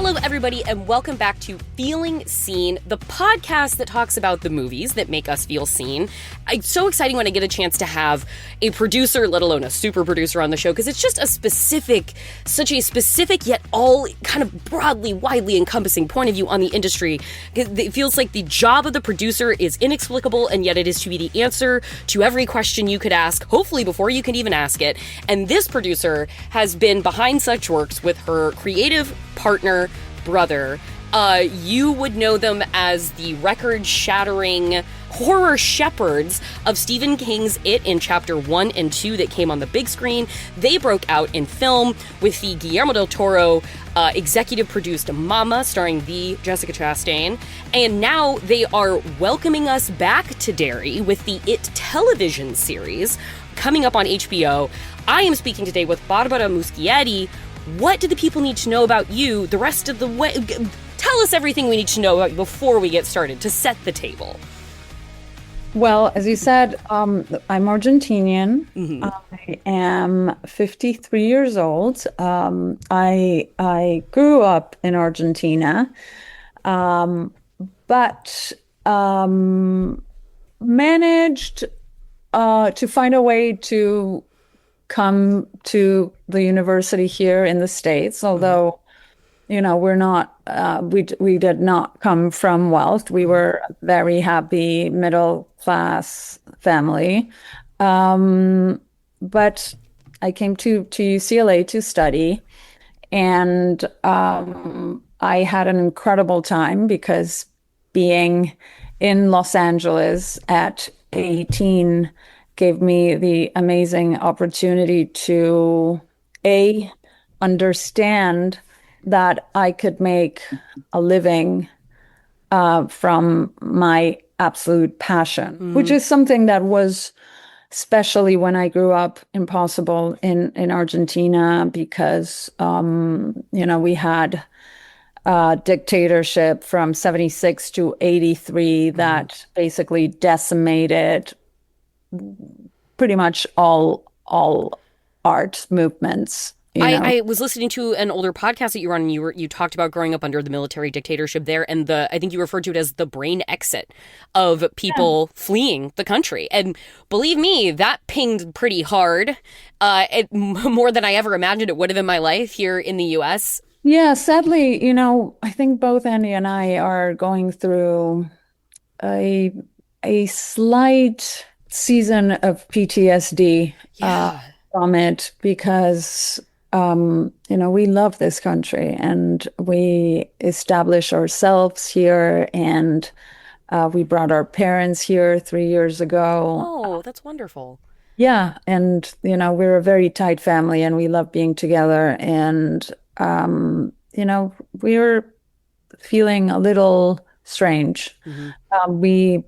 Hello, everybody, and welcome back to Feeling Seen, the podcast that talks about the movies that make us feel seen. It's so exciting when I get a chance to have a producer, let alone a super producer on the show, because it's just such a specific yet all kind of broadly, widely encompassing point of view on the industry. It feels like the job of the producer is inexplicable, and yet it is to be the answer to every question you could ask, hopefully before you can even ask it. And this producer has been behind such works with her creative partner, brother. You would know them as the record-shattering horror shepherds of Stephen King's It in Chapter 1 and 2 that came on the big screen. They broke out in film with the Guillermo del Toro executive-produced Mama, starring the Jessica Chastain. And now they are welcoming us back to Derry with the It television series coming up on HBO. I am speaking today with Barbara Muschietti. What do the people need to know about you the rest of the way? Tell us everything we need to know about you before we get started to set the table. Well, as you said, I'm Argentinian. Mm-hmm. I am 53 years old. I grew up in Argentina, but managed to find a way to come to the university here in the States, although, you know, we're not, we did not come from wealth. We were a very happy middle class family. But I came to UCLA to study, and I had an incredible time because being in Los Angeles at 18 gave me the amazing opportunity to understand that I could make a living from my absolute passion, which is something that was, especially when I grew up, impossible in Argentina because, we had dictatorship from 76 to 83 that basically decimated pretty much all art movements. I was listening to an older podcast that you were on, and you talked about growing up under the military dictatorship there, and I think you referred to it as the brain exit of people fleeing the country. And believe me, that pinged pretty hard, more than I ever imagined it would have in my life here in the U.S. Yeah, sadly, I think both Andy and I are going through a slight season of PTSD from it because, we love this country and we established ourselves here, and we brought our parents here 3 years ago. Oh, that's wonderful. Yeah. And, we're a very tight family and we love being together. And, we're feeling a little strange. We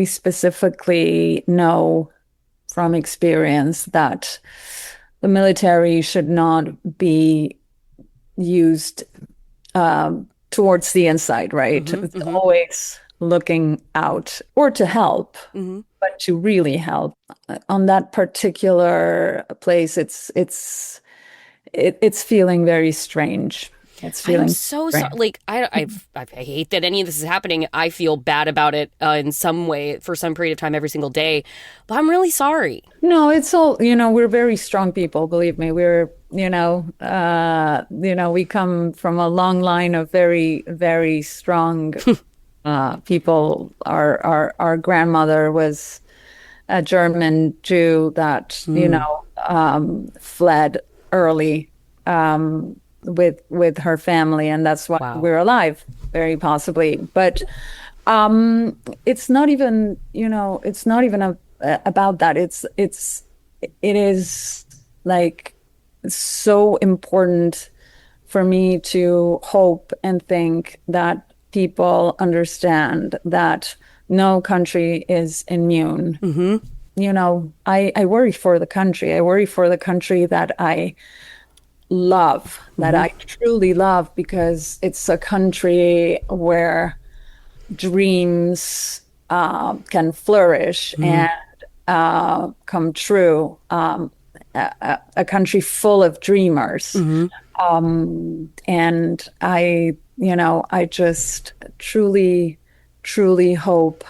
specifically know from experience that the military should not be used towards the inside, right? It's always looking out or to help, but to really help. On that particular place, it's feeling very strange. It's feeling I'm so sorry. Like I hate that any of this is happening. I feel bad about it in some way for some period of time every single day. But I'm really sorry. No, it's all, we're very strong people. Believe me, we're, we come from a long line of very, very strong people. Our grandmother was a German Jew that, fled early. With her family, and that's why we're alive, very possibly. But it's not even, about that. It is like so important for me to hope and think that people understand that no country is immune. I worry for the country. I worry for the country that I love, that I truly love, because it's a country where dreams can flourish and come true. a country full of dreamers. Hmm. And I just truly, truly hope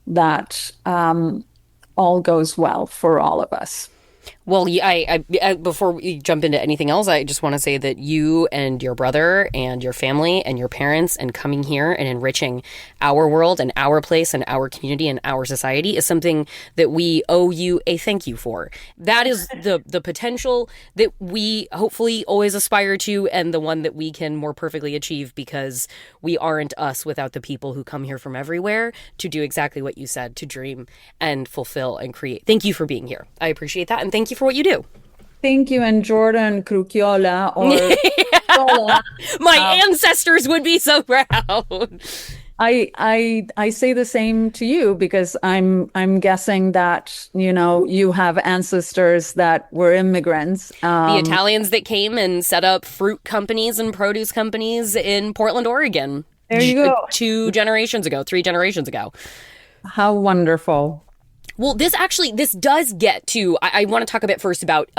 that all goes well for all of us. Well, yeah, before we jump into anything else, I just want to say that you and your brother and your family and your parents and coming here and enriching our world and our place and our community and our society is something that we owe you a thank you for. That is the potential that we hopefully always aspire to, and the one that we can more perfectly achieve, because we aren't us without the people who come here from everywhere to do exactly what you said, to dream and fulfill and create. Thank you for being here. I appreciate that, and thank you for what you do. Thank you, and Jordan Crucchiola or Crucciola. My Um, ancestors would be so proud. I say the same to you because I'm guessing that, you have ancestors that were immigrants. The Italians that came and set up fruit companies and produce companies in Portland, Oregon, There you go. 2 generations ago, 3 generations ago. How wonderful. Well, this does get to, I want to talk a bit first about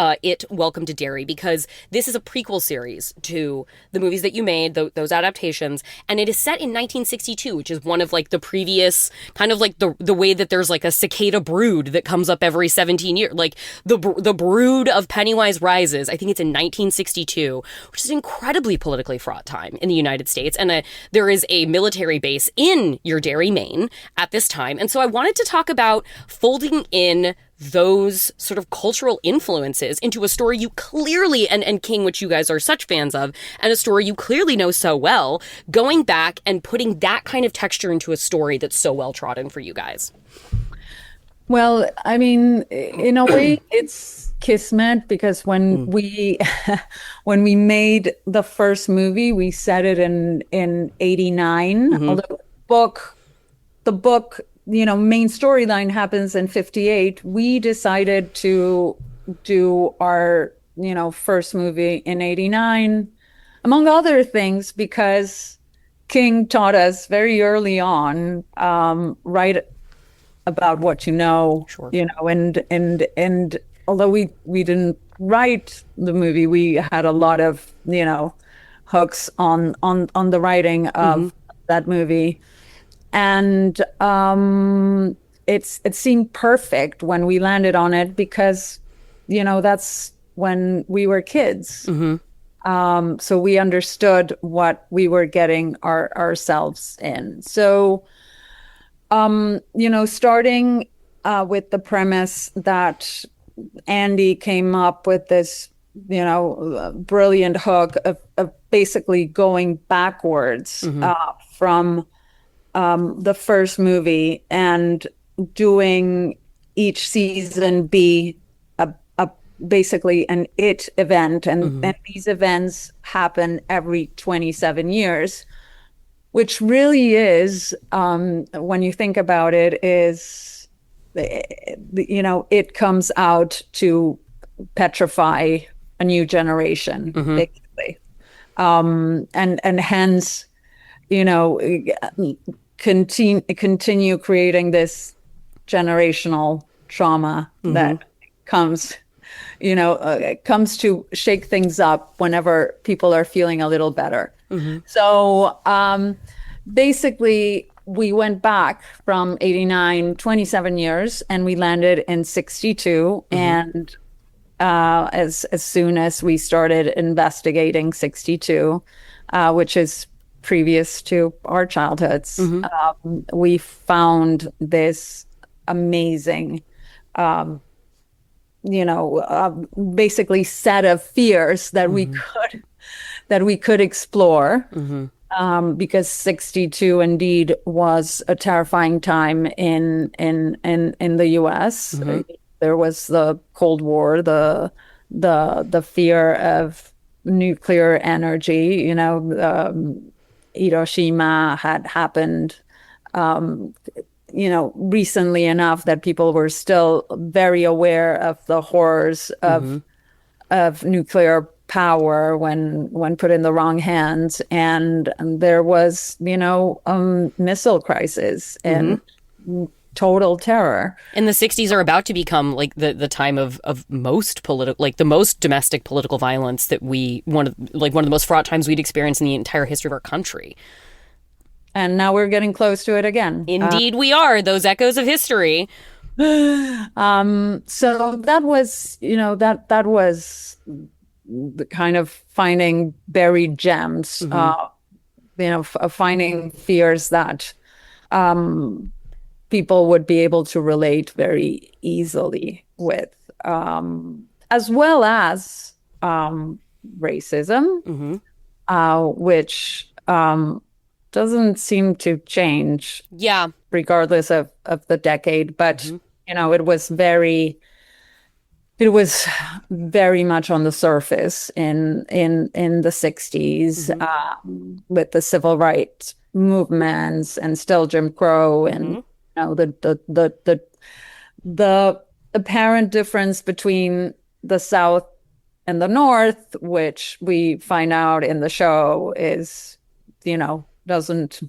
Welcome to Derry, because this is a prequel series to the movies that you made, those adaptations, and it is set in 1962, which is one of like the previous, kind of like the way that there's like a cicada brood that comes up every 17 years, like the brood of Pennywise rises. I think it's in 1962, which is an incredibly politically fraught time in the United States, and there is a military base in your Derry, Maine at this time, and so I wanted to talk about folding in those sort of cultural influences into a story you clearly, and King, which you guys are such fans of, and a story you clearly know so well, going back and putting that kind of texture into a story that's so well trodden for you guys. Well, I mean, in a way, it's kismet because when we when we made the first movie, we set it in 89. Although the book, main storyline happens in 58. We decided to do our, first movie in 89, among other things, because King taught us very early on, write about what you know, Sure. and although we didn't write the movie, we had a lot of, hooks on the writing of that movie. And it seemed perfect when we landed on it because, that's when we were kids. So we understood what we were getting ourselves in. So, starting with the premise that Andy came up with this, brilliant hook of basically going backwards from the first movie and doing each season be basically an it event, and these events happen every 27 years, which really is, when you think about it, is it comes out to petrify a new generation, basically, and hence, continue creating this generational trauma that comes comes to shake things up whenever people are feeling a little better. So basically we went back from 89, 27 years, and we landed in 62. And as soon as we started investigating 62, which is previous to our childhoods, we found this amazing, basically set of fears that we could explore, because 62 indeed was a terrifying time in the US. There was the Cold War, the fear of nuclear energy. Hiroshima had happened, recently enough that people were still very aware of the horrors of nuclear power when put in the wrong hands. And there was, missile crisis, and total terror. And the 60s are about to become like the time of most political, like the most domestic political violence that one of the most fraught times we'd experienced in the entire history of our country. And now we're getting close to it again. Indeed, we are. Those echoes of history. So that was, that was the kind of finding buried gems, finding fears that people would be able to relate very easily with, as well as racism, which doesn't seem to change. Yeah. Regardless of the decade. But, it was very much on the surface in the 60s, with the civil rights movements and still Jim Crow and the apparent difference between the South and the North, which we find out in the show is, doesn't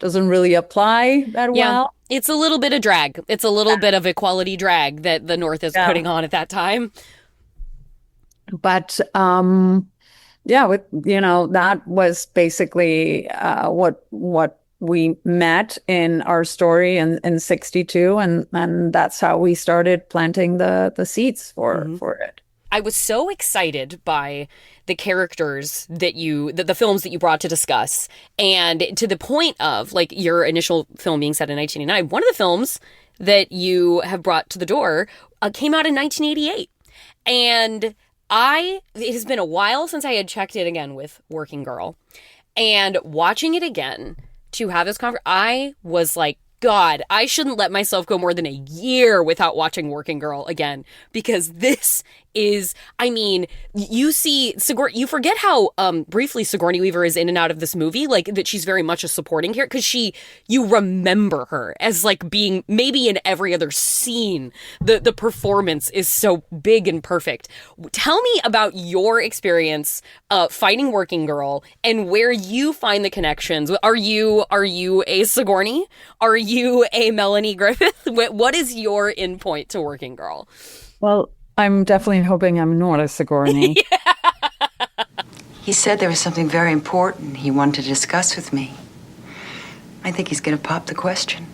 really apply that well. It's a little bit of drag. It's a little bit of equality drag that the North is putting on at that time. But that was basically what we met in our story in 62, and that's how we started planting the seeds for it. I was so excited by the characters the films that you brought to discuss, and to the point of like your initial film being set in 1989. One of the films that you have brought to the door came out in 1988, and it has been a while since I had checked it again with Working Girl, and watching it again to have this conversation, I was like, God, I shouldn't let myself go more than a year without watching Working Girl again, because this is, you see Sigourney, you forget how briefly Sigourney Weaver is in and out of this movie, like that she's very much a supporting character, because you remember her as like being maybe in every other scene. The performance is so big and perfect. Tell me about your experience fighting Working Girl and where you find the connections. Are you a Sigourney? Are you a Melanie Griffith? What is your endpoint to Working Girl? Well, I'm definitely hoping I'm not a Sigourney. He said there was something very important he wanted to discuss with me. I think he's going to pop the question.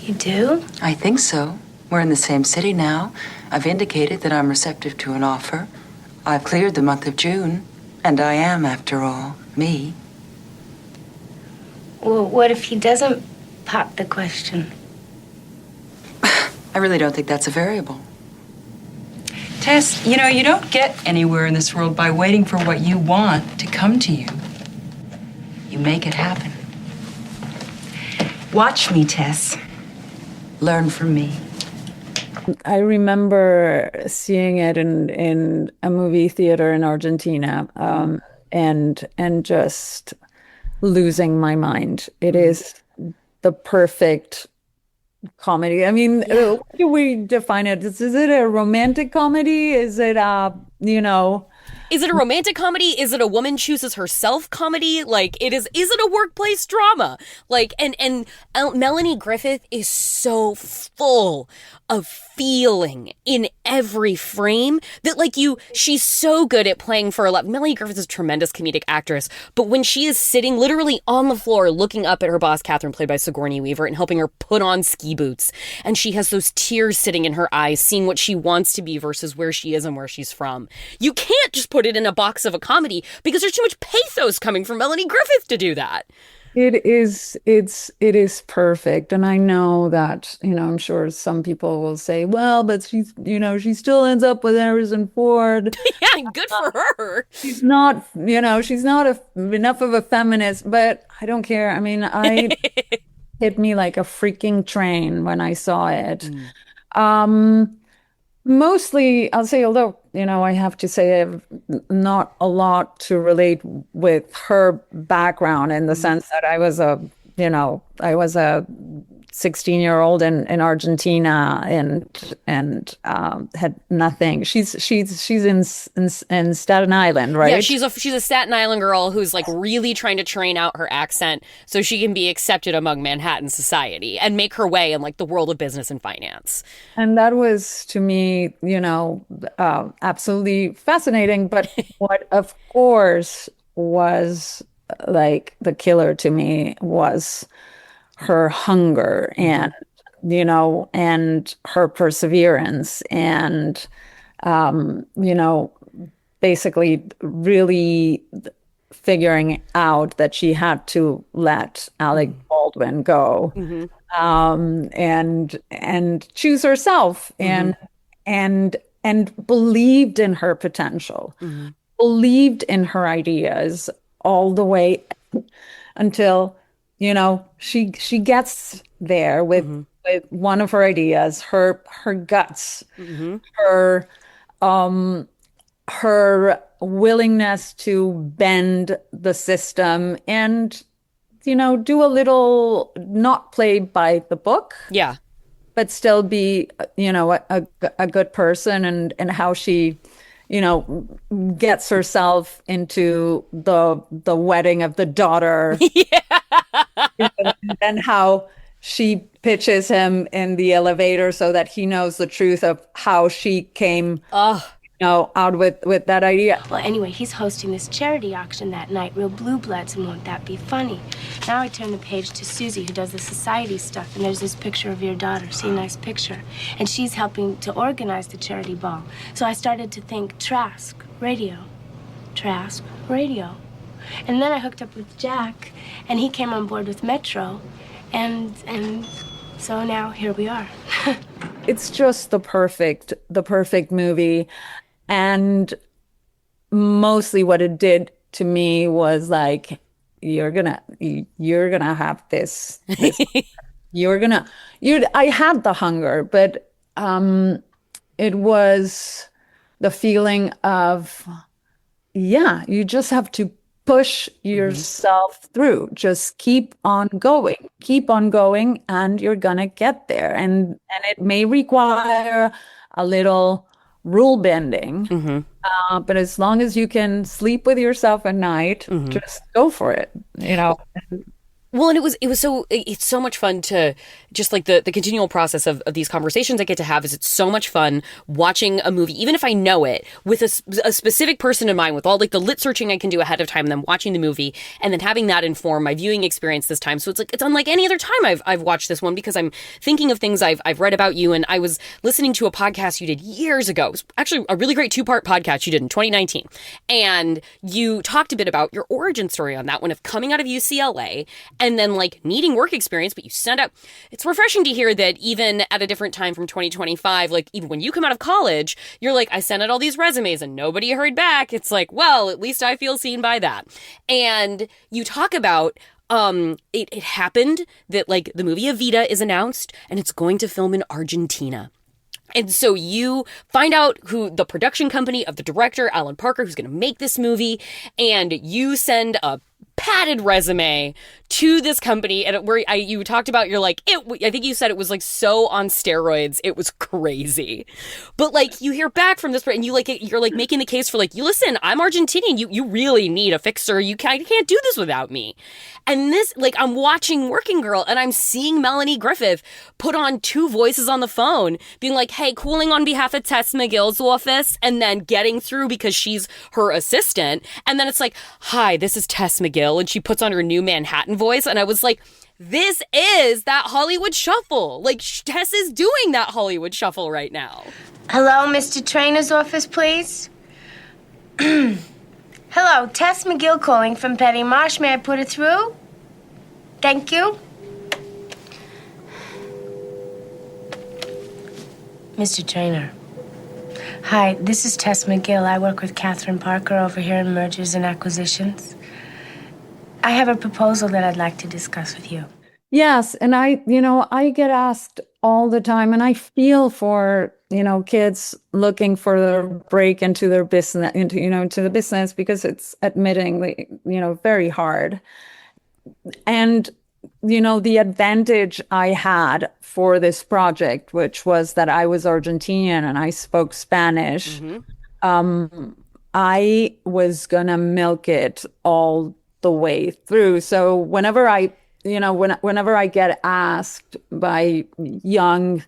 You do? I think so. We're in the same city now. I've indicated that I'm receptive to an offer. I've cleared the month of June, and I am, after all, me. Well, what if he doesn't pop the question? I really don't think that's a variable. Tess, you don't get anywhere in this world by waiting for what you want to come to you. You make it happen. Watch me, Tess. Learn from me. I remember seeing it in a movie theater in Argentina, and just losing my mind. It is the perfect comedy. How do we define it? Is it a romantic comedy? Is it Is it a romantic comedy? Is it a woman chooses herself comedy? Like, is it a workplace drama? Like, and Melanie Griffith is so full of feeling in every frame that she's so good at playing for a lot. Melanie Griffith is a tremendous comedic actress, but when she is sitting literally on the floor looking up at her boss, Catherine, played by Sigourney Weaver, and helping her put on ski boots, and she has those tears sitting in her eyes, seeing what she wants to be versus where she is and where she's from. You can't just put it in a box of a comedy because there's too much pathos coming from Melanie Griffith to do that. It is perfect. And I know that, I'm sure some people will say, well, but she still ends up with Harrison Ford. Yeah, good for her. She's not enough of a feminist, but I don't care. I hit me like a freaking train when I saw it. Mostly, I'll say, although, I have to say I have not a lot to relate with her background in the sense that I was a 16-year-old in Argentina and had nothing. She's in Staten Island, right? Yeah, she's a Staten Island girl who's like really trying to train out her accent so she can be accepted among Manhattan society and make her way in like the world of business and finance. And that was to me, absolutely fascinating. But what, of course, was like the killer to me was her hunger and, and her perseverance and, basically really figuring out that she had to let Alec Baldwin go, and choose herself and believed in her potential, believed in her ideas all the way until she gets there with one of her ideas, her guts, her her willingness to bend the system and do a little, not play by the book, Yeah. but still be a good person, and how she gets herself into the wedding of the daughter. And how she pitches him in the elevator so that he knows the truth of how she came out with that idea. Well, anyway, he's hosting this charity auction that night, real blue bloods, and won't that be funny? Now I turn the page to Susie, who does the society stuff, and there's this picture of your daughter. See, a nice picture. And she's helping to organize the charity ball. So I started to think Trask, radio. Trask, radio. And then I hooked up with Jack, and he came on board with Metro, and so now here we are. It's just the perfect movie. And mostly what it did to me was like, you're gonna have this I had the hunger, but it was the feeling of, you just have to push yourself through. Just keep on going, and you're gonna get there. And it may require a little rule bending, but as long as you can sleep with yourself at night, just go for it. Well, and it's so much fun to just like the continual process of these conversations I get to have is it's so much fun watching a movie, even if I know it, with a specific person in mind, with all like the lit searching I can do ahead of time, and then watching the movie and then having that inform my viewing experience this time. So it's unlike any other time I've watched this one, because I'm thinking of things I've read about you. And I was listening to a podcast you did years ago. It was actually a really great 2-part podcast you did in 2019. And you talked a bit about your origin story on that one of coming out of UCLA and then like needing work experience, but you sent out. It's refreshing to hear that even at a different time from 2025, like even when you come out of college, you're like, I sent out all these resumes and nobody heard back. It's like, well, at least I feel seen by that. And you talk about it happened that like the movie Evita is announced and it's going to film in Argentina. And so you find out who the production company of the director, Alan Parker, who's going to make this movie, and you send a padded resume to this company, and you talked about, you're like, I think you said it was like so on steroids, it was crazy. But like you hear back from this, and you're like making the case for like, you listen, I'm Argentinian, you really need a fixer, you can't do this without me. And this, like, I'm watching Working Girl, and I'm seeing Melanie Griffith put on 2 voices on the phone, being like, hey, calling on behalf of Tess McGill's office, and then getting through because she's her assistant. And then it's like, hi, this is Tess McGill. And she puts on her new Manhattan voice. And I was like, this is that Hollywood shuffle. Like, Tess is doing that Hollywood shuffle right now. Hello, Mr. Trainer's office, please. Hello, Tess McGill calling from Petty Marsh. May I put it through? Thank you. Mr. Trainer. Hi, this is Tess McGill. I work with Catherine Parker over here in Mergers and Acquisitions. I have a proposal that I'd like to discuss with you. Yes, and I get asked all the time, and I feel for, kids looking for their break into their business, into the business, because it's admittingly, very hard. And the advantage I had for this project, which was that I was Argentinian and I spoke Spanish, I was gonna milk it all the way through. So whenever I get asked by young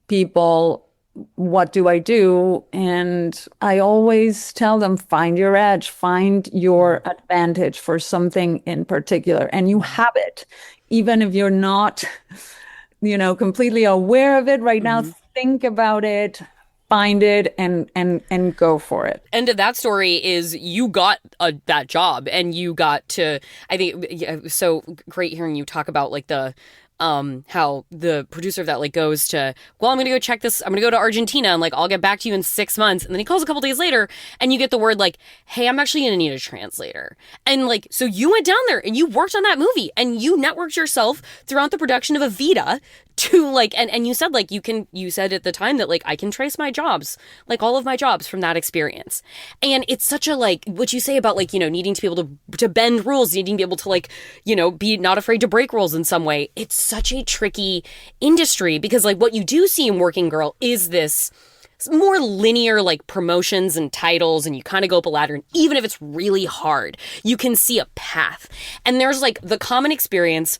people, what do I do? And I always tell them, find your edge, find your advantage for something in particular, and you have it. Even if you're not, completely aware of it right now, think about it, find it, and go for it. End of that story is you got that job and you got to, I think, yeah, so great hearing you talk about like the how the producer of that like goes to, well, I'm gonna go check this, I'm gonna go to Argentina and like I'll get back to you in 6 months, and then he calls a couple days later and you get the word like, hey, I'm actually gonna need a translator. And like, so you went down there and you worked on that movie and you networked yourself throughout the production of Evita to like, and you said like you said at the time that like I can trace my jobs, like all of my jobs from that experience. And it's such a like what you say about like, needing to be able to bend rules, needing to be able to like, be not afraid to break rules in some way. It's such a tricky industry because like what you do see in Working Girl is this more linear like promotions and titles, and you kind of go up a ladder, and even if it's really hard, you can see a path. And there's like the common experience.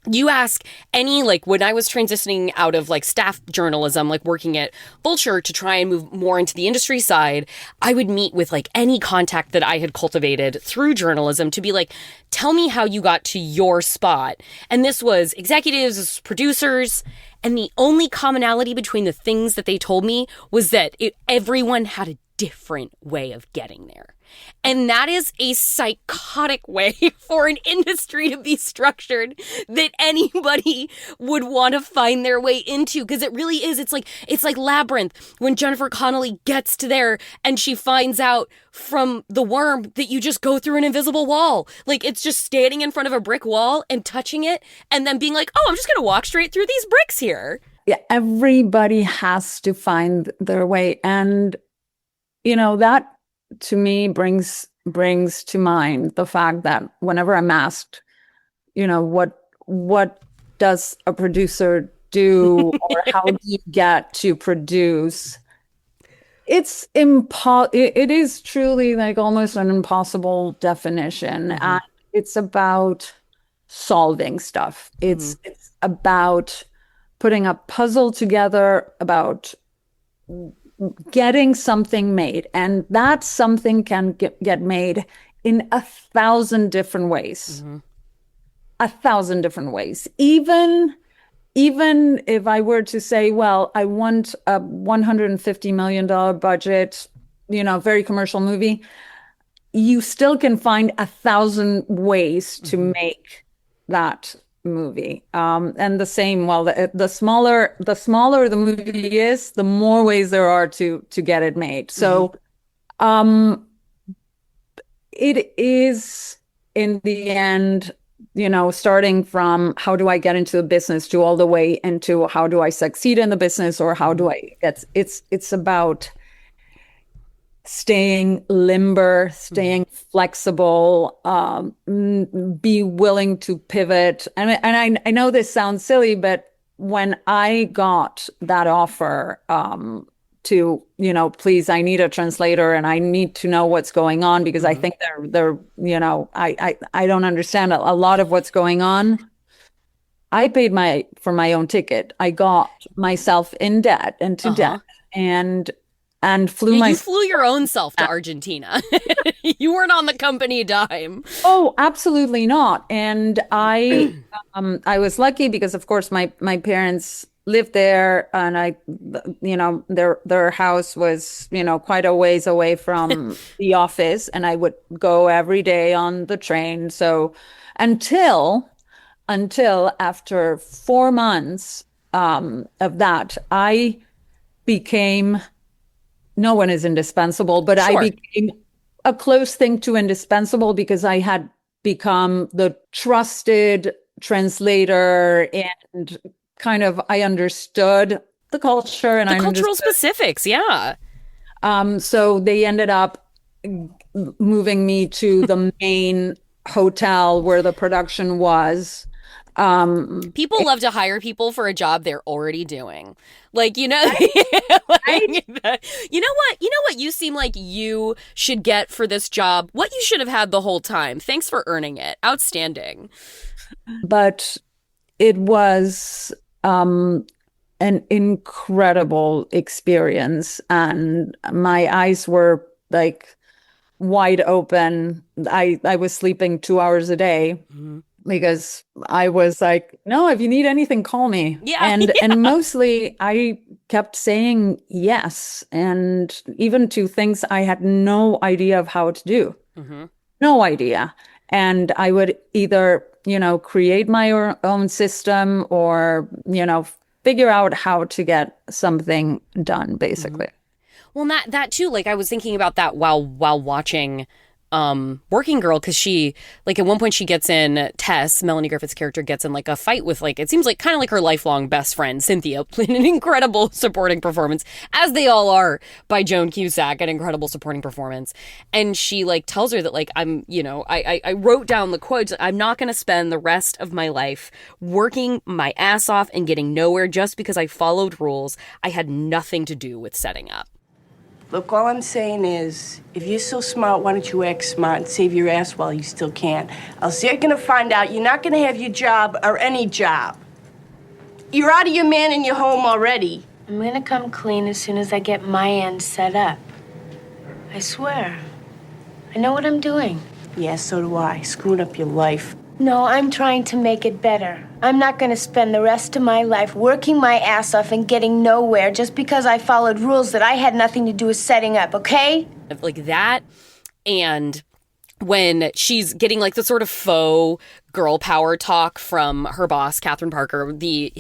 You ask any, like when I was transitioning out of like staff journalism, like working at Vulture to try and move more into the industry side, I would meet with like any contact that I had cultivated through journalism to be like, tell me how you got to your spot. And this was executives, this was producers. And the only commonality between the things that they told me was that everyone had a different way of getting there. And that is a psychotic way for an industry to be structured that anybody would want to find their way into, because it really is. It's like Labyrinth when Jennifer Connelly gets to there and she finds out from the worm that you just go through an invisible wall. Like it's just standing in front of a brick wall and touching it and then being like, oh, I'm just going to walk straight through these bricks here. Yeah, everybody has to find their way. And, that to me brings to mind the fact that whenever I'm asked, what does a producer do or how do you get to produce, it is truly like almost an impossible definition. And it's about solving stuff. It's about putting a puzzle together, about getting something made, and that something can get made in 1,000 different ways. 1,000 different ways. Even if I were to say, well, I want a $150 million budget, very commercial movie, you still can find 1,000 ways to make that movie. And the same, well, the smaller the movie is, the more ways there are to get it made. So it is in the end, starting from how do I get into the business to all the way into how do I succeed in the business, or how do I it's about staying limber, staying flexible, be willing to pivot. And I know this sounds silly, but when I got that offer to, please, I need a translator and I need to know what's going on because I think they're I don't understand a lot of what's going on. I paid for my own ticket. I got myself in debt and to debt and flew You flew your own self to Argentina. You weren't on the company dime. Oh, absolutely not. And I was lucky because, of course, my parents lived there, and their house was, quite a ways away from the office, and I would go every day on the train. So until after 4 months of that, I became. No one is indispensable, but sure. I became a close thing to indispensable because I had become the trusted translator, and kind of I understood the culture and the cultural specifics. Yeah. So they ended up moving me to the main hotel where the production was. People love to hire people for a job they're already doing. Like, you know, Right. you know what? You know what you seem like you should get for this job? What you should have had the whole time. Thanks for earning it. Outstanding. But it was an incredible experience, and my eyes were like wide open. I was sleeping 2 hours a day because I was like, no, if you need anything, call me. Yeah, And mostly I kept saying yes, and even to things I had no idea of how to do. No idea. And I would either, create my own system or, figure out how to get something done, basically. Well, that too, like I was thinking about that while watching Working Girl, because she, like, at one point she gets in, Tess, Melanie Griffith's character, gets in like a fight with, like, it seems like kind of like her lifelong best friend Cynthia, playing an incredible supporting performance, as they all are, by Joan Cusack, an incredible supporting performance. And she, like, tells her that, like, I wrote down the quotes, I'm not going to spend the rest of my life working my ass off and getting nowhere just because I followed rules I had nothing to do with setting up. Look, all I'm saying is, if you're so smart, why don't you act smart and save your ass while you still can? Else you're gonna find out you're not gonna have your job or any job. You're out of your man and your home already. I'm gonna come clean as soon as I get my end set up. I swear. I know what I'm doing. Yeah, so do I. Screwing up your life. No, I'm trying to make it better. I'm not going to spend the rest of my life working my ass off and getting nowhere just because I followed rules that I had nothing to do with setting up, okay? Like that, and when she's getting like the sort of faux girl power talk from her boss, Catherine Parker, the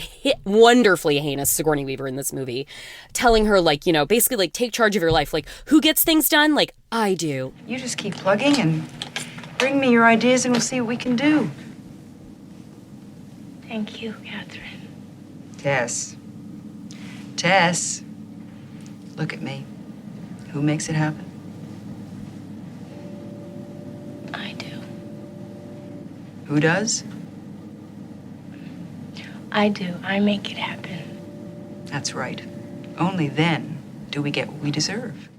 wonderfully heinous Sigourney Weaver in this movie, telling her, like, basically, like, take charge of your life. Like, who gets things done? Like, I do. You just keep plugging and bring me your ideas and we'll see what we can do. Thank you, Catherine. Tess. Tess. Look at me. Who makes it happen? I do. Who does? I do. I make it happen. That's right. Only then do we get what we deserve.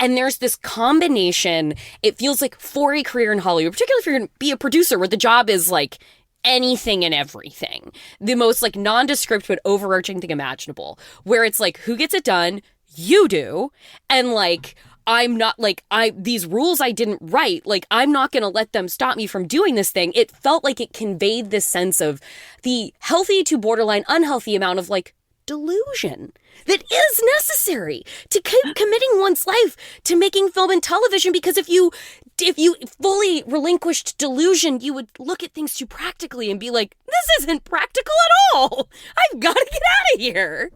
And there's this combination, it feels like, for a career in Hollywood, particularly if you're going to be a producer, where the job is like anything and everything. The most like nondescript but overarching thing imaginable. Where it's like, who gets it done? You do. And like, I'm not like, these rules I didn't write, like, I'm not going to let them stop me from doing this thing. It felt like it conveyed this sense of the healthy to borderline unhealthy amount of like delusion that is necessary to keep committing one's life to making film and television, because if you fully relinquished delusion, you would look at things too practically and be like, this isn't practical at all. I've got to get out of here.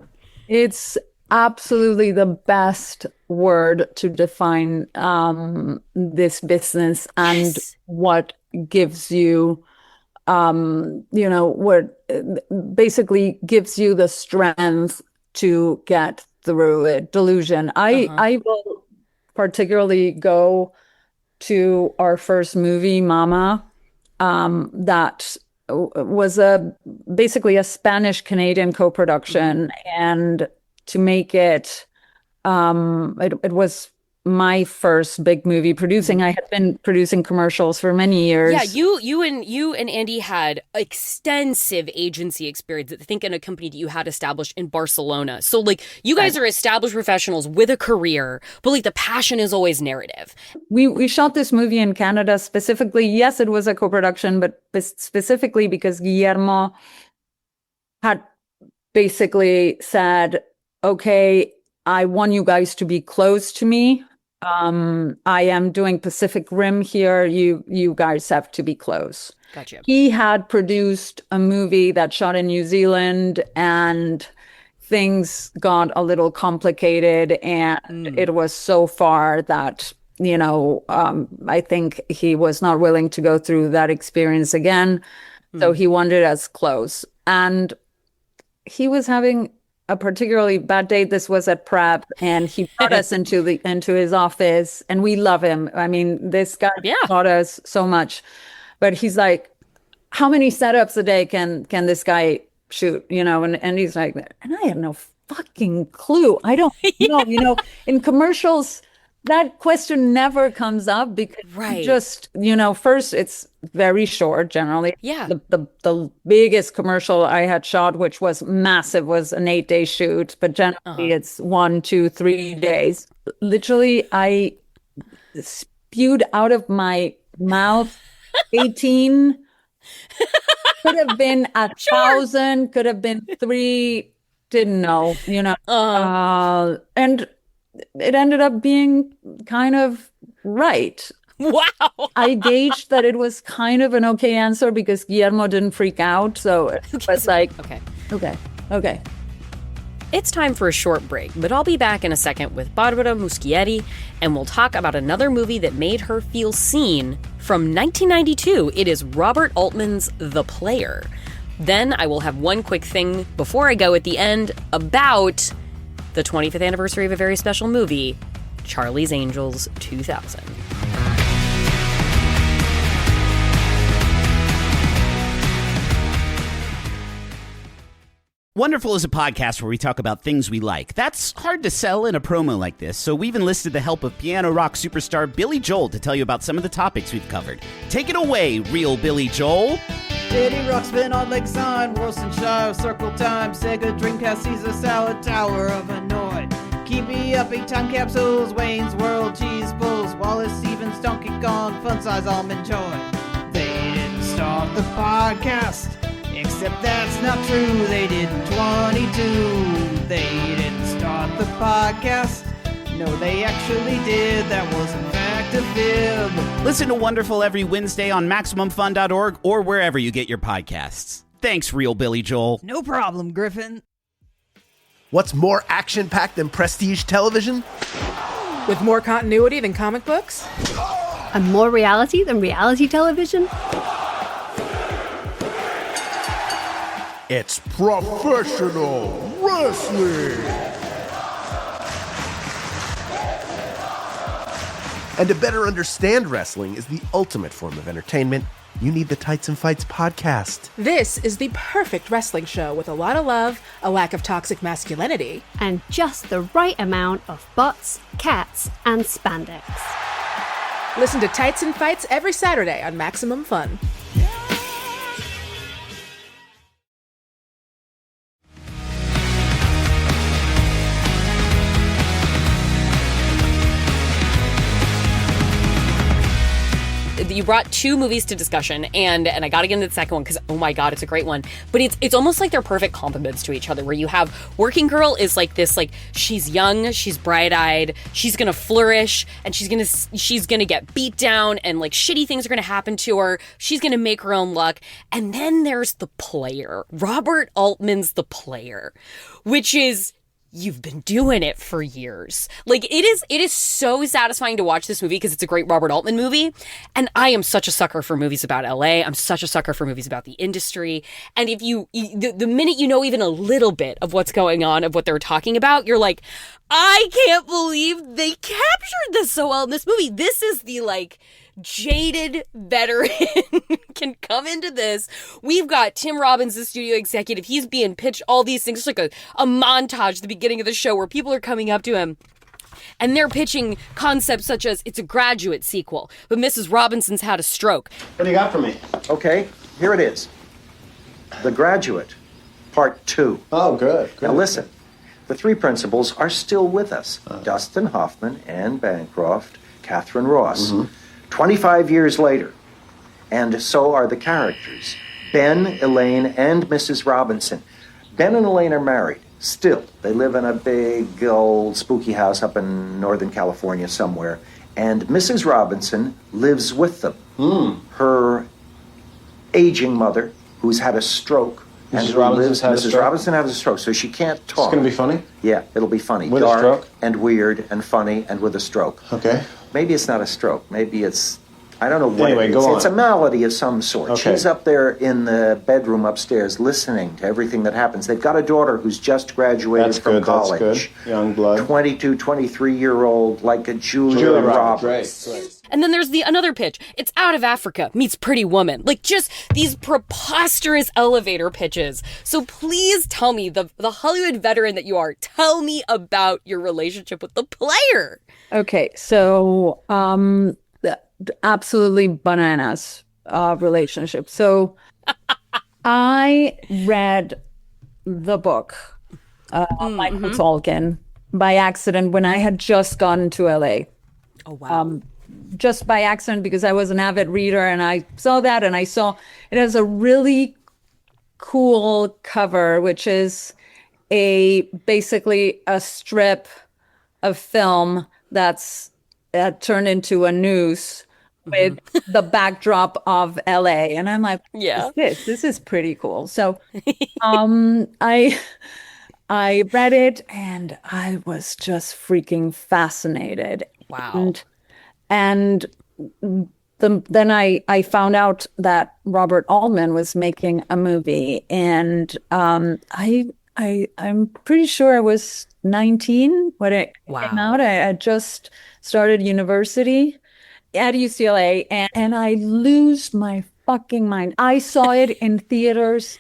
It's absolutely the best word to define this business and Yes. what gives you, what basically gives you the strength to get through it. Delusion. I will particularly go to our first movie, Mama, that was basically a Spanish-Canadian co-production, and to make it, it was my first big movie producing. I had been producing commercials for many years. Yeah, you and Andy had extensive agency experience. I think in a company that you had established in Barcelona. So like, you guys are established professionals with a career, but like the passion is always narrative. We shot this movie in Canada specifically. Yes, it was a co-production, but specifically because Guillermo had basically said, okay, I want you guys to be close to me. I am doing Pacific Rim here. You guys have to be close. Gotcha. He had produced a movie that shot in New Zealand, and things got a little complicated, and it was so far that, I think he was not willing to go through that experience again. So he wanted us close. And he was having a particularly bad day. This was at prep, and he brought us into his office, and we love him. I mean, this guy taught us so much. But he's like, how many setups a day can this guy shoot? And he's like, and I have no fucking clue. I don't know. In commercials, that question never comes up because just, first it's very short generally. Yeah. The biggest commercial I had shot, which was massive, was an 8-day shoot, but generally it's 1, 2, 3 days. Literally, I spewed out of my mouth 18. Could have been 1,000, could have been 3, didn't know, and it ended up being kind of right. Wow. I gauged that it was kind of an okay answer because Guillermo didn't freak out. So it was like, okay. It's time for a short break, but I'll be back in a second with Barbara Muschietti, and we'll talk about another movie that made her feel seen from 1992. It is Robert Altman's The Player. Then I will have one quick thing before I go at the end about the 25th anniversary of a very special movie, Charlie's Angels 2000. Wonderful is a podcast where we talk about things we like. That's hard to sell in a promo like this, so we've enlisted the help of piano rock superstar Billy Joel to tell you about some of the topics we've covered. Take it away, real Billy Joel. City Rock, spin on Lakeside, Worcestershire, Circle Time, Sega, Dreamcast, Caesar Salad, Tower of Hanoi. Keep me up, 8 time capsules, Wayne's World, Cheese Bulls, Wallace Stevens, Donkey Kong, Fun Size Almond Joy. They didn't start the podcast. Except that's not true, they did in 22. They didn't start the podcast. No, they actually did. That was in fact a fib. Listen to Wonderful every Wednesday on MaximumFun.org or wherever you get your podcasts. Thanks, real Billy Joel. No problem, Griffin. What's more action-packed than prestige television? With more continuity than comic books? And more reality than reality television? It's professional wrestling! And to better understand wrestling is the ultimate form of entertainment. You need the Tights and Fights podcast. This is the perfect wrestling show with a lot of love, a lack of toxic masculinity, and just the right amount of butts, cats, and spandex. Listen to Tights and Fights every Saturday on Maximum Fun. You brought 2 movies to discussion, and I got to get into the second one because, oh my God, it's a great one. But it's almost like they're perfect complements to each other, where you have Working Girl is like this, like, she's young, she's bright-eyed, she's gonna flourish, and she's gonna get beat down, and like shitty things are gonna happen to her. She's gonna make her own luck. And then there's The Player, Robert Altman's The Player, which is, you've been doing it for years. Like, it is so satisfying to watch this movie because it's a great Robert Altman movie. And I am such a sucker for movies about LA. I'm such a sucker for movies about the industry. And if the minute you know even a little bit of what's going on, of what they're talking about, you're like, I can't believe they captured this so well in this movie. This is the, like, jaded veteran can come into this. We've got Tim Robbins, the studio executive. He's being pitched all these things. It's like a montage at the beginning of the show where people are coming up to him and they're pitching concepts such as, it's a Graduate sequel, but Mrs. Robinson's had a stroke. What do you got for me? Okay, here it is. The Graduate, Part 2. Oh, good. Now listen, the 3 principals are still with us. Dustin Hoffman, Anne Bancroft, Catherine Ross. Mm-hmm. 25 years later, and so are the characters. Ben, Elaine, and Mrs. Robinson. Ben and Elaine are married. Still, they live in a big, old, spooky house up in Northern California somewhere. And Mrs. Robinson lives with them. Her aging mother, who's had a stroke. Mrs. Robinson has a stroke, so she can't talk. It's going to be funny? Yeah, it'll be funny. With Dark a stroke? and weird and funny and with a stroke. Okay. Maybe it's not a stroke. Maybe it's, I don't know what anyway, it is. Go on. It's a malady of some sort. Okay. She's up there in the bedroom upstairs listening to everything that happens. They've got a daughter who's just graduated from college. That's good. Young blood. 22, 23-year-old, like a Julia Roberts. Right. And then there's another pitch. It's Out of Africa meets Pretty Woman. Like, just these preposterous elevator pitches. So please tell me, the Hollywood veteran that you are, tell me about your relationship with the player. Okay, so absolutely bananas relationship. So I read the book, Michael Tolkien, by accident when I had just gotten to LA. Oh, wow. Just by accident, because I was an avid reader, and I saw that, and I saw it has a really cool cover, which is basically a strip of film that's turned into a noose with the backdrop of LA. And I'm like, yeah, this is pretty cool. So I read it, and I was just freaking fascinated. Wow. And then I found out that Robert Altman was making a movie, and I'm pretty sure I was 19 when it came out. I had just started university at UCLA, and I lose my fucking mind. I saw it in theaters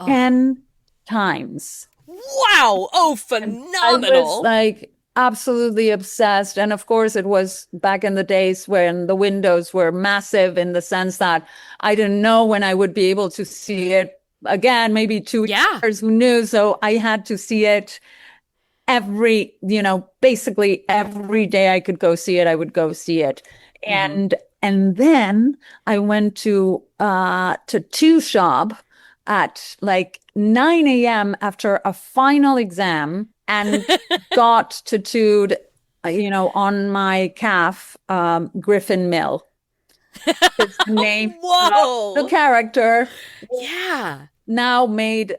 10 times. Wow! Oh, phenomenal! I was like absolutely obsessed. And of course, it was back in the days when the windows were massive, in the sense that I didn't know when I would be able to see it again, maybe 2 years, who knew? So I had to see it basically every day I could go see it, I would go see it. And then I went to Two Shop at like 9 a.m. after a final exam, and got tattooed, on my calf, Griffin Mill. His name, the character, now made,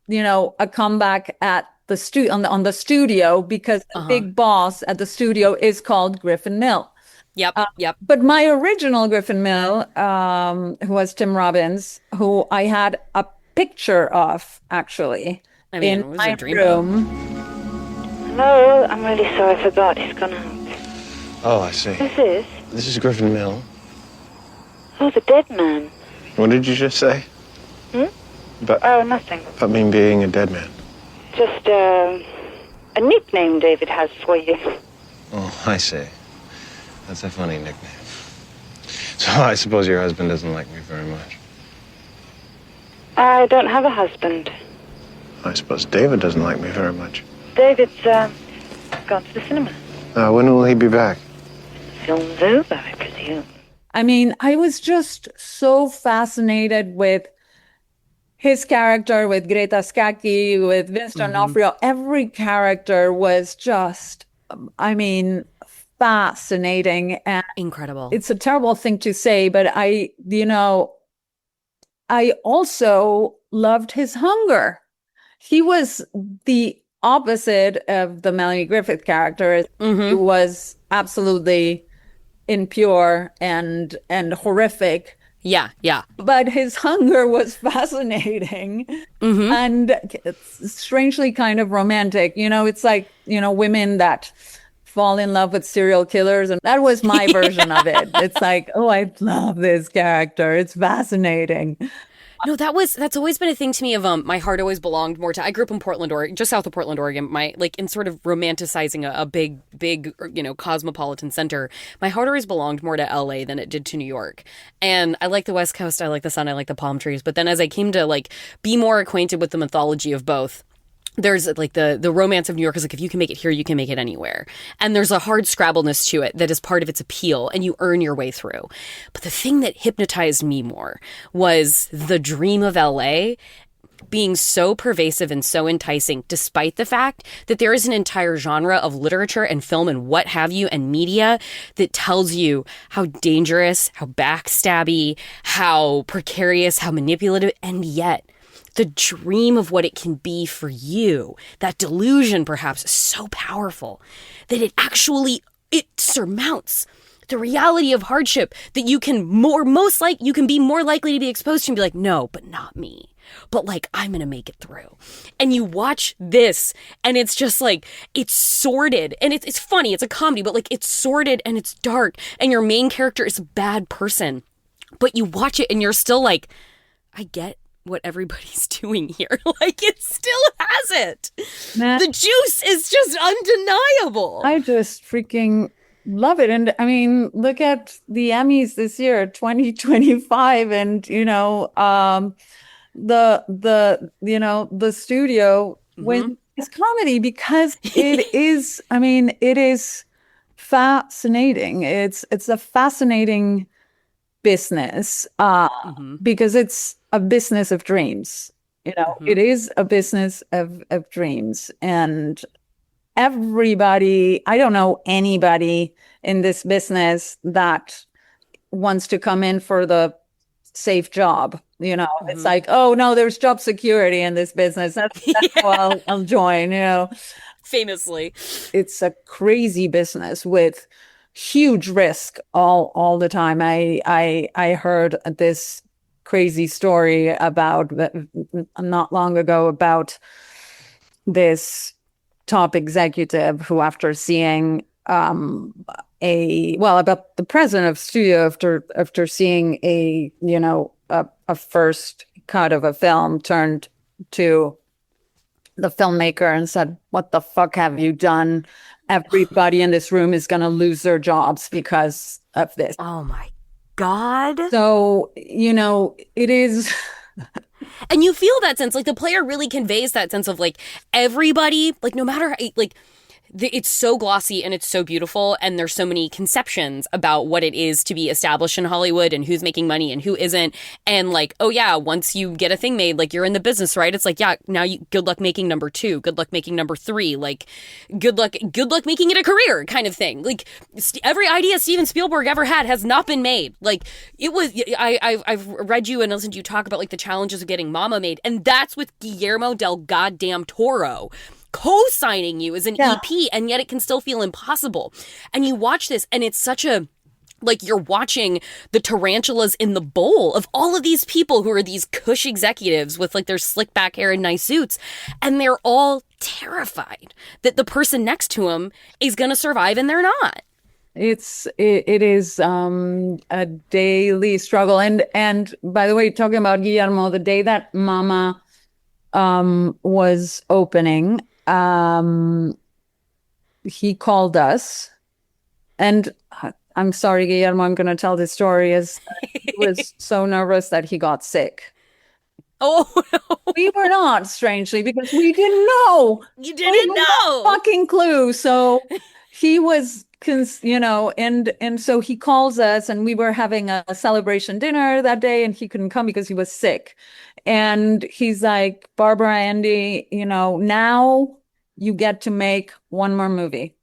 a comeback at the on the studio, because the big boss at the studio is called Griffin Mill. Yep. But my original Griffin Mill, who was Tim Robbins, who I had a picture of, actually, in my room. Hello, I'm really sorry I forgot. He's gone out. Oh, I see. Who's this? This is Griffin Mill. Oh, the dead man. What did you just say? Oh, nothing. About me being a dead man. Just a nickname David has for you. Oh, I see. That's a funny nickname. So I suppose your husband doesn't like me very much. I don't have a husband. I suppose David doesn't like me very much. David's gone to the cinema. When will he be back? Film's over, I presume. I mean, I was just so fascinated with his character, with Greta Scacchi, with Vince D'Onofrio. Every character was just, fascinating and incredible. It's a terrible thing to say, but I also loved his hunger. He was the opposite of the Melanie Griffith character. He was absolutely impure and horrific. Yeah. But his hunger was fascinating and it's strangely kind of romantic. It's like, women that fall in love with serial killers, and that was my version of it. It's like, oh, I love this character. It's fascinating. No, that's always been a thing to me of my heart always belonged more to, I grew up in Portland, Oregon, just south of Portland, Oregon, in sort of romanticizing a big, cosmopolitan center. My heart always belonged more to LA than it did to New York. And I like the West Coast, I like the sun, I like the palm trees. But then as I came to be more acquainted with the mythology of both, there's the romance of New York is if you can make it here, you can make it anywhere. And there's a hard scrabbleness to it that is part of its appeal, and you earn your way through. But the thing that hypnotized me more was the dream of LA being so pervasive and so enticing, despite the fact that there is an entire genre of literature and film and what have you and media that tells you how dangerous, how backstabby, how precarious, how manipulative, and yet the dream of what it can be for you, that delusion perhaps is so powerful that it surmounts the reality of hardship that you can you can be more likely to be exposed to and be like, no, but not me. But like, I'm going to make it through. And you watch this and it's just like, it's sordid and it's funny. It's a comedy, but like it's sordid and it's dark and your main character is a bad person, but you watch it and you're still like, I get what everybody's doing here. Like it still has it. The juice is just undeniable. I just freaking love it. And I mean, look at the Emmys this year, 2025, and the studio wins comedy because it is, I mean, it is fascinating. It's a fascinating business because it's a business of dreams. It is a business of dreams. And everybody, I don't know anybody in this business that wants to come in for the safe job. It's like, oh no, there's job security in this business. That's how I'll join, Famously. It's a crazy business with huge risk all the time. I heard this crazy story about not long ago about this top executive who, after seeing about the president of studio, after seeing a first cut of a film, turned to the filmmaker and said, "What the fuck have you done? Everybody in this room is going to lose their jobs because of this." Oh my God. So, it is. And you feel that sense, like the player really conveys that sense of like everybody, like no matter, like it's so glossy and it's so beautiful, and there's so many conceptions about what it is to be established in Hollywood and who's making money and who isn't. And like, oh yeah, once you get a thing made, like you're in the business, right? It's like, yeah, now good luck making number 2, good luck making number 3, like good luck making it a career kind of thing. Like every idea Steven Spielberg ever had has not been made. Like it was, I've read you and listened to you talk about like the challenges of getting Mama made, and that's with Guillermo del Goddamn Toro co-signing you as an EP, and yet it can still feel impossible. And you watch this and it's such a, like you're watching the tarantulas in the bowl of all of these people who are these cush executives with like their slick back hair and nice suits, and they're all terrified that the person next to them is going to survive and they're not. It is a daily struggle. And by the way, talking about Guillermo, the day that Mama was opening, he called us, and I'm sorry, Guillermo, I'm going to tell this story, as he was so nervous that he got sick. Oh, no. We were not, strangely, because we didn't know. You didn't know. Fucking clue. So he was, and so he calls us, and we were having a celebration dinner that day, and he couldn't come because he was sick. And he's like, "Barbara, Andy, now you get to make one more movie."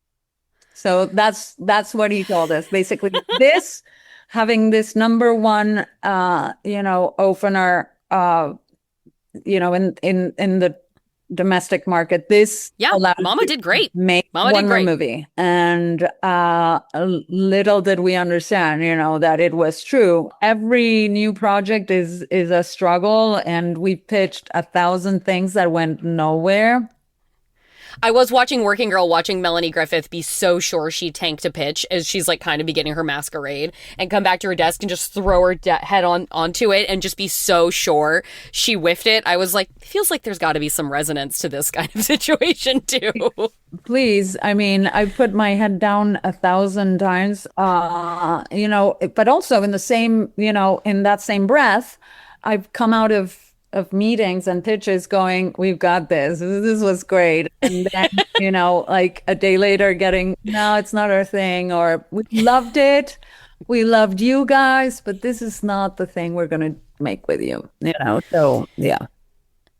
So that's what he told us. Basically, having this number one, opener, in the domestic market, Mama did great. Make one more movie. And little did we understand, that it was true. Every new project is a struggle, and we pitched 1,000 things that went nowhere. I was watching Working Girl, watching Melanie Griffith be so sure she tanked a pitch as she's like kind of beginning her masquerade, and come back to her desk and just throw her head onto it and just be so sure she whiffed it. I was like, feels like there's got to be some resonance to this kind of situation too. Please. I mean, I put my head down 1,000 times, but also in the same, in that same breath, I've come out of meetings and pitches going, "We've got this. This was great." And then, like a day later getting, "No, it's not our thing," or "We loved it. We loved you guys, but this is not the thing we're going to make with you." So yeah.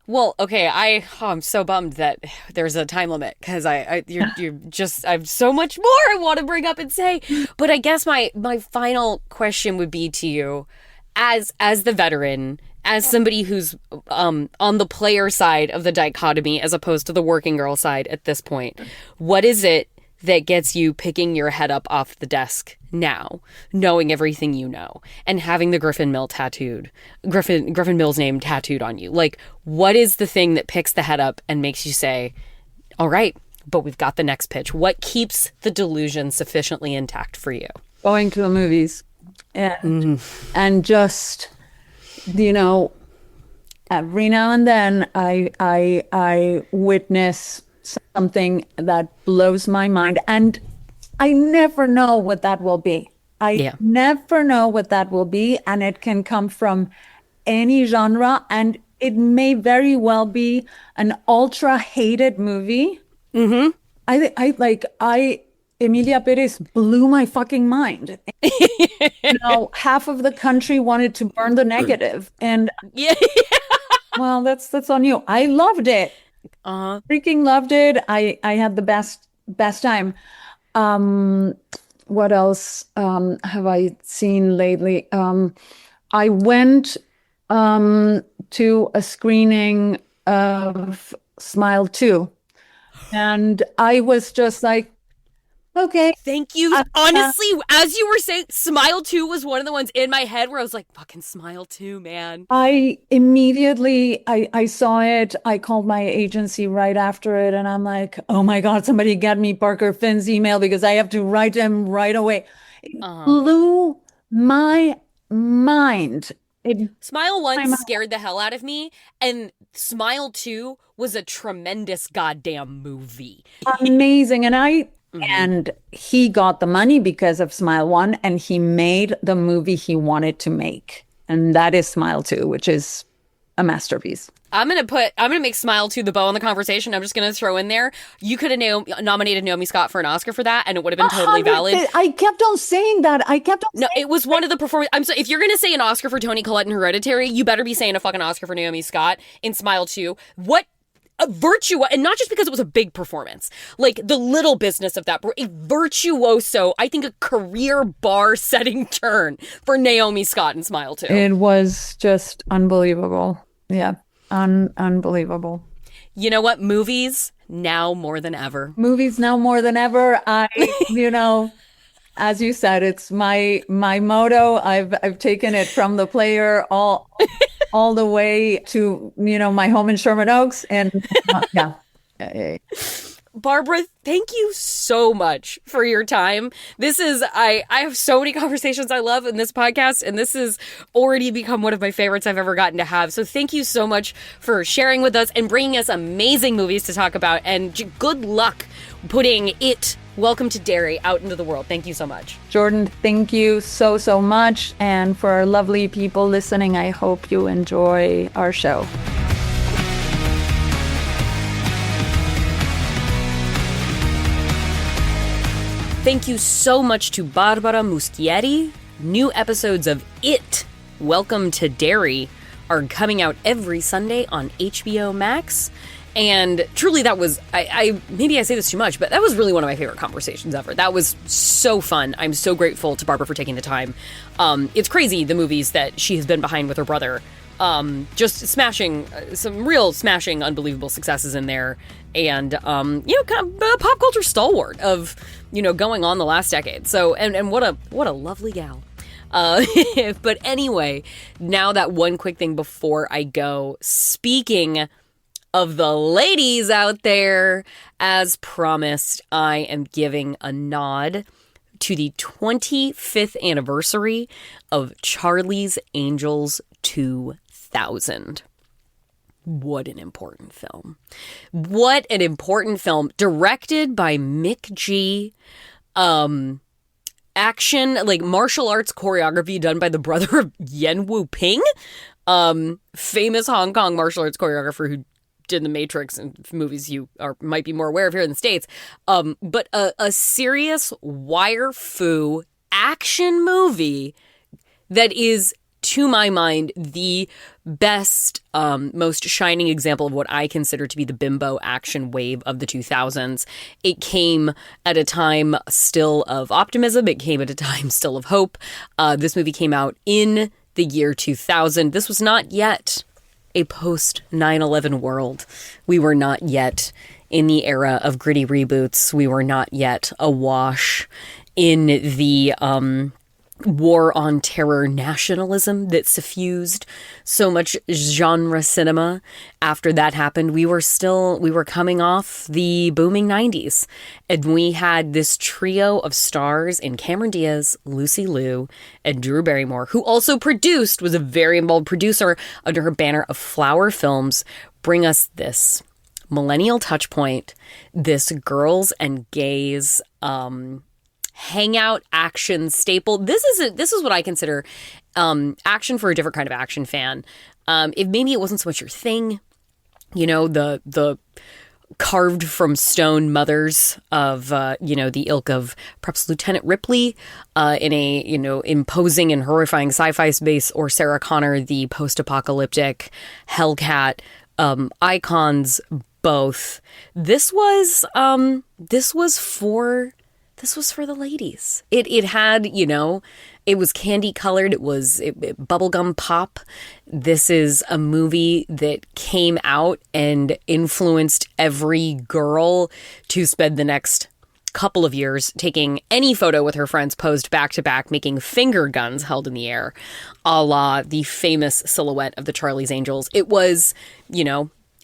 Well, okay, I'm so bummed that there's a time limit, because you're just, I have so much more I want to bring up and say. But I guess my final question would be to you, as the veteran, as somebody who's on the player side of the dichotomy as opposed to the working girl side at this point, what is it that gets you picking your head up off the desk now, knowing everything you know, and having the Griffin Mill's name tattooed on you? Like, what is the thing that picks the head up and makes you say, all right, but we've got the next pitch? What keeps the delusion sufficiently intact for you? Going to the movies and just, you know, every now and then I witness something that blows my mind, and I never know what that will be. Never know what that will be, and it can come from any genre, and it may very well be an ultra hated movie. Emilia Perez blew my fucking mind. You know, half of the country wanted to burn the negative, and well, that's on you. I loved it. Freaking loved it. I had the best time. What else have I seen lately? I went to a screening of Smile 2, and I was just like, okay. Thank you. Honestly, as you were saying, Smile 2 was one of the ones in my head where I was like, fucking Smile 2, man. I immediately, I saw it. I called my agency right after it, and I'm like, oh my God, somebody get me Parker Finn's email because I have to write him right away. It blew my mind. Smile 1 scared the hell out of me, and Smile 2 was a tremendous goddamn movie. Amazing. And he got the money because of Smile 1, and he made the movie he wanted to make. And that is Smile 2, which is a masterpiece. I'm going to make Smile 2 the bow on the conversation. I'm just going to throw in there, you could have nominated Naomi Scott for an Oscar for that, and it would have been totally valid. I kept on saying that. No, it was one of the performance. I'm sorry, if you're going to say an Oscar for Toni Collette in Hereditary, you better be saying a fucking Oscar for Naomi Scott in Smile 2. What a virtue, and not just because it was a big performance, like the little business of that, a virtuoso, I think a career bar-setting turn for Naomi Scott in Smile 2. It was just unbelievable. Yeah, unbelievable. You know what? Movies now more than ever. You know, as you said, it's my motto. I've taken it from the player all the way to, you know, my home in Sherman Oaks, and yeah. Barbara, thank you so much for your time. This is, I have so many conversations I love in this podcast, and this has already become one of my favorites I've ever gotten to have. So thank you so much for sharing with us and bringing us amazing movies to talk about, and good luck putting Welcome to Derry out into the world. Thank you so much. Jordan, thank you so much. And for our lovely people listening, I hope you enjoy our show. Thank you so much to Barbara Muschietti. New episodes of Welcome to Derry are coming out every Sunday on HBO Max. And truly, that was, maybe I say this too much, but that was really one of my favorite conversations ever. That was so fun. I'm so grateful to Barbara for taking the time. It's crazy, the movies that she has been behind with her brother. Just smashing, some real smashing, unbelievable successes in there. And, you know, kind of a pop culture stalwart of, you know, going on the last decade. So, and what a lovely gal. But anyway, now that one quick thing before I go, speaking of the ladies out there, as promised, I am giving a nod to the 25th anniversary of Charlie's Angels 2000. What an important film. What an important film. Directed by Mick G. Action, like martial arts choreography done by the brother of Yen Wu Ping. Famous Hong Kong martial arts choreographer who did The Matrix and movies you might be more aware of here in the States. But a serious wire-fu action movie that is, to my mind, the best, most shining example of what I consider to be the bimbo action wave of the 2000s. It came at a time still of optimism. It came at a time still of hope. This movie came out in the year 2000. This was not yet a post 9/11 world. We were not yet in the era of gritty reboots. We were not yet awash in the war on terror nationalism that suffused so much genre cinema. After that happened, we were coming off the booming 90s, and we had this trio of stars in Cameron Diaz, Lucy Liu, and Drew Barrymore, who also was a very involved producer under her banner of Flower Films, bring us this millennial touch point, this girls and gays hangout action staple. This is what I consider action for a different kind of action fan. If maybe it wasn't so much your thing, the carved from stone mothers of the ilk of perhaps Lieutenant Ripley in a imposing and horrifying sci-fi space, or Sarah Connor, the post-apocalyptic Hellcat icons. Both. This was for the ladies. It had, it was candy colored. It was bubblegum pop. This is a movie that came out and influenced every girl to spend the next couple of years taking any photo with her friends posed back to back, making finger guns held in the air, a la the famous silhouette of the Charlie's Angels. It was,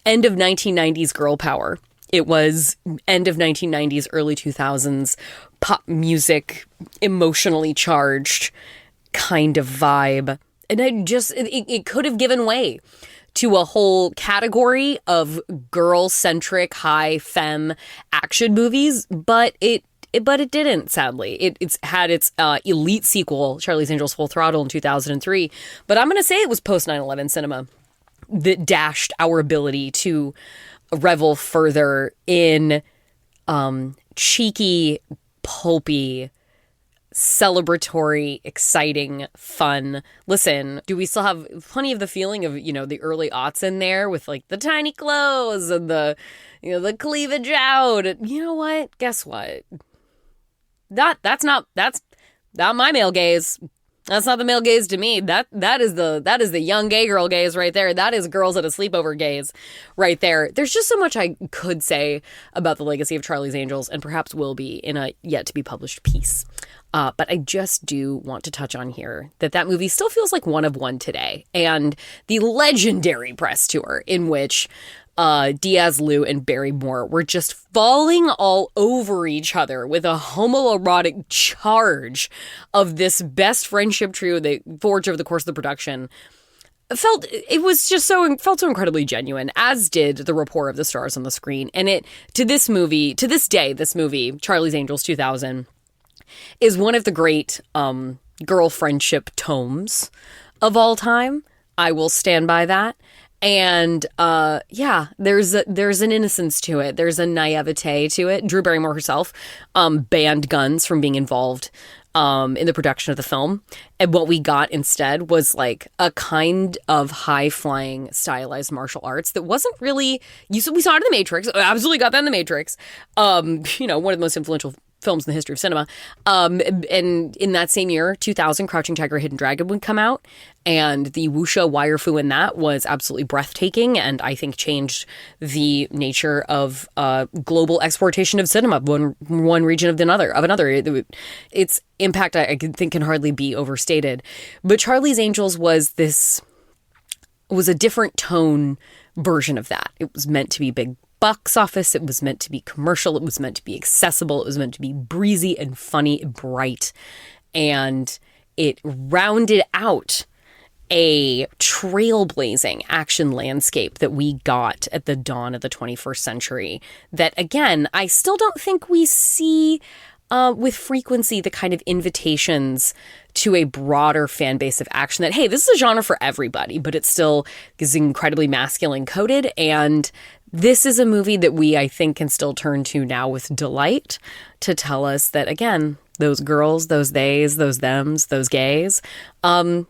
end of 1990s girl power. It was end of 1990s, early 2000s pop music, emotionally charged kind of vibe. And it could have given way to a whole category of girl-centric, high femme action movies, but it didn't, sadly. It's had its elite sequel, Charlie's Angels Full Throttle, in 2003. But I'm going to say it was post-9/11 cinema that dashed our ability to revel further in cheeky, pulpy, celebratory, exciting, fun. Listen, do we still have plenty of the feeling of, the early aughts in there with like the tiny clothes and the cleavage out? You know what? Guess what? That's not my male gaze. That's not the male gaze to me. That is the young gay girl gaze right there. That is girls at a sleepover gaze right there. There's just so much I could say about the legacy of Charlie's Angels, and perhaps will be in a yet to be published piece. But I just do want to touch on here that movie still feels like one of one today. And the legendary press tour in which Diaz, Liu, and Barrymore were just falling all over each other with a homoerotic charge of this best friendship trio they forged over the course of the production. Felt so incredibly genuine, as did the rapport of the stars on the screen. And to this movie, Charlie's Angels 2000, is one of the great girl friendship tomes of all time. I will stand by that. And there's an innocence to it. There's a naivete to it. Drew Barrymore herself banned guns from being involved in the production of the film. And what we got instead was like a kind of high-flying stylized martial arts that wasn't really... we saw it in The Matrix. Absolutely got that in The Matrix. One of the most influential films in the history of cinema. And in that same year, 2000, Crouching Tiger, Hidden Dragon would come out. And the wuxia wire fu in that was absolutely breathtaking, and I think changed the nature of global exportation of cinema, one region of another. Its impact, I think, can hardly be overstated. But Charlie's Angels was a different tone version of that. It was meant to be big box office. It was meant to be commercial. It was meant to be accessible. It was meant to be breezy and funny and bright. And it rounded out a trailblazing action landscape that we got at the dawn of the 21st century that, again, I still don't think we see with frequency the kind of invitations to a broader fan base of action that, hey, this is a genre for everybody, but it still is incredibly masculine coded. And this is a movie that we, I think, can still turn to now with delight to tell us that, again, those girls, those theys, those thems, those gays,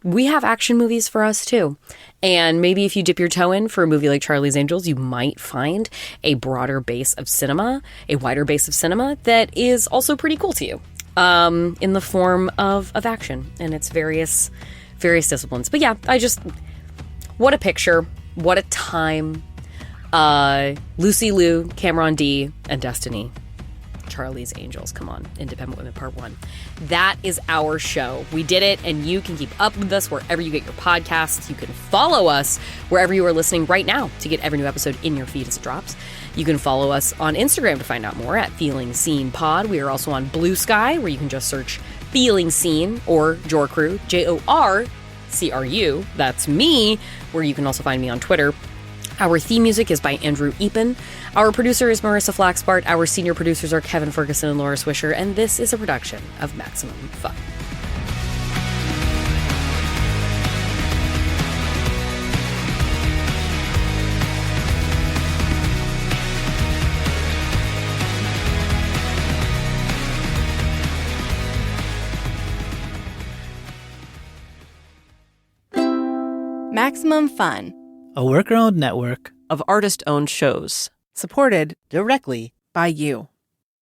we have action movies for us too. And maybe if you dip your toe in for a movie like Charlie's Angels, you might find a broader base of cinema, a wider base of cinema that is also pretty cool to you in the form of action and its various disciplines. But yeah, what a picture, what a time. Lucy Liu, Cameron D, and Destiny. Charlie's Angels. Come on. Independent Women Part 1. That is our show. We did it, and you can keep up with us wherever you get your podcasts. You can follow us wherever you are listening right now to get every new episode in your feed as it drops. You can follow us on Instagram to find out more at Feeling Seen Pod. We are also on Blue Sky, where you can just search Feeling Seen or Jorcru, Jorcru. That's me, where you can also find me on Twitter. Our theme music is by Andrew Epen. Our producer is Marissa Flaxbart. Our senior producers are Kevin Ferguson and Laura Swisher. And this is a production of Maximum Fun. Maximum Fun, a worker-owned network of artist-owned shows, supported directly by you.